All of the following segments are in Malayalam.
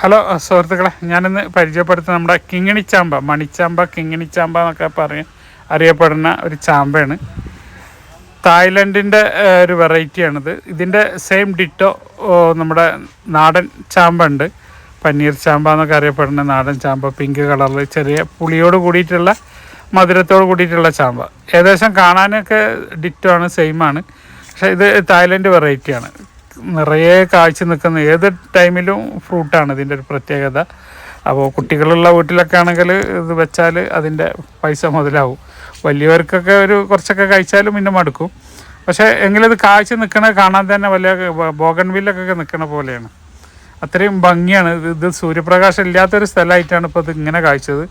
ഹലോ സുഹൃത്തുക്കളെ, ഞാനിന്ന് പരിചയപ്പെടുത്തുന്ന നമ്മുടെ കിങ്ങിണിച്ചാമ്പ, മണിച്ചാമ്പ, കിങ്ങിണിച്ചാമ്പ എന്നൊക്കെ അറിയപ്പെടുന്ന ഒരു ചാമ്പയാണ്. തായ്ലൻഡിൻ്റെ ഒരു വെറൈറ്റിയാണിത്. ഇതിൻ്റെ സെയിം ഡിറ്റോ നമ്മുടെ നാടൻ ചാമ്പ ഉണ്ട്, പനീർ ചാമ്പ എന്നൊക്കെ അറിയപ്പെടുന്ന നാടൻ ചാമ്പ, പിങ്ക് കളറിൽ ചെറിയ പുളിയോട് കൂടിയിട്ടുള്ള മധുരത്തോട് കൂടിയിട്ടുള്ള ചാമ്പ. ഏകദേശം കാണാനൊക്കെ ഡിറ്റോ ആണ്, സെയിമാണ്. പക്ഷേ ഇത് തായ്ലൻഡ് വെറൈറ്റിയാണ്. നിറയെ കാഴ്ച നിൽക്കുന്ന ഏത് ടൈമിലും ഫ്രൂട്ടാണ് ഇതിൻ്റെ ഒരു പ്രത്യേകത. അപ്പോൾ കുട്ടികളുള്ള വീട്ടിലൊക്കെ ആണെങ്കിൽ ഇത് വെച്ചാൽ അതിൻ്റെ പൈസ മുതലാവും. വലിയവർക്കൊക്കെ കുറച്ചൊക്കെ കഴിച്ചാലും പിന്നെ മടുക്കും. പക്ഷേ എങ്കിലും ഇത് കാഴ്ച നിൽക്കണ കാണാൻ തന്നെ വലിയ ബോഗൺവില്ലൊക്കെ നിൽക്കണ പോലെയാണ്. അത്രയും ഭംഗിയാണ്. ഇത് സൂര്യപ്രകാശം ഇല്ലാത്തൊരു സ്ഥലമായിട്ടാണ് ഇപ്പോൾ ഇത് ഇങ്ങനെ കായ്ച്ചത്.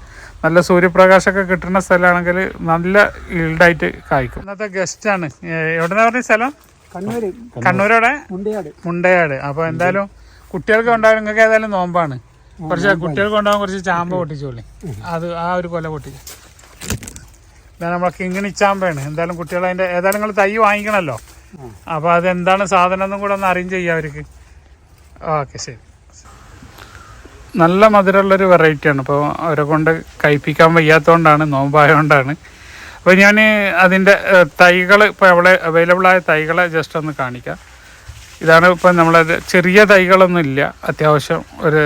നല്ല സൂര്യപ്രകാശമൊക്കെ കിട്ടുന്ന സ്ഥലമാണെങ്കിൽ നല്ല ഈൽഡായിട്ട് കായ്ക്കും. ഇന്നത്തെ ഗസ്റ്റാണ്. എവിടെന്നാ പറഞ്ഞ സ്ഥലം? കണ്ണൂരോടെ മുണ്ടയാട്. അപ്പോൾ എന്തായാലും കുട്ടികൾക്ക് ഉണ്ടാവും. നിങ്ങൾക്ക് ഏതായാലും നോമ്പാണ്. കുറച്ച് കുട്ടികൾക്ക് ഉണ്ടാവും. കുറച്ച് ചാമ്പ പൊട്ടിച്ചോളി. ആ ഒരു കൊല പൊട്ടിച്ചു. ഇതാണ് നമ്മളെ കിങ്ങിണിച്ചാമ്പയാണ്. എന്തായാലും കുട്ടികൾ അതിൻ്റെ ഏതായാലും നിങ്ങൾ തൈ വാങ്ങിക്കണമല്ലോ. അപ്പോൾ അതെന്താണ് സാധനം എന്നും കൂടെ ഒന്ന് അറേഞ്ച് ചെയ്യാം അവർക്ക്. ഓക്കെ, ശരി. നല്ല മധുരമുള്ളൊരു വെറൈറ്റിയാണ്. അപ്പോൾ അവരെ കൊണ്ട് കഴിപ്പിക്കാൻ വയ്യാത്തതുകൊണ്ടാണ്, നോമ്പായതുകൊണ്ടാണ്. അപ്പോൾ ഞാൻ അതിൻ്റെ തൈകൾ ഇപ്പോൾ അവിടെ അവൈലബിളായ തൈകളെ ജസ്റ്റ് ഒന്ന് കാണിക്കാം. ഇതാണ് ഇപ്പം നമ്മളത് ചെറിയ തൈകളൊന്നും ഇല്ല, അത്യാവശ്യം ഒരു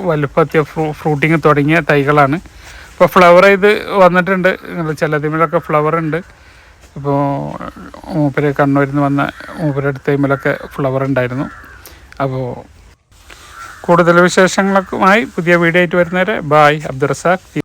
വലുപ്പത്തിയ ഫ്രൂട്ടിങ് തുടങ്ങിയ തൈകളാണ്. ഇപ്പോൾ ഫ്ലവർ ചെയ്ത് വന്നിട്ടുണ്ട്. ചിലതിമേലൊക്കെ ഫ്ലവർ ഉണ്ട്. ഇപ്പോൾ മൂപ്പര് കണ്ണൂരിൽ നിന്ന് വന്ന മൂപ്പരുടെ ടൈമിലൊക്കെ ഫ്ലവർ ഉണ്ടായിരുന്നു. അപ്പോൾ കൂടുതൽ വിശേഷങ്ങൾക്കുമായി പുതിയ വീഡിയോ ആയിട്ട് വരുന്നവരെ ബായ്. അബ്ദുറസാഖ്.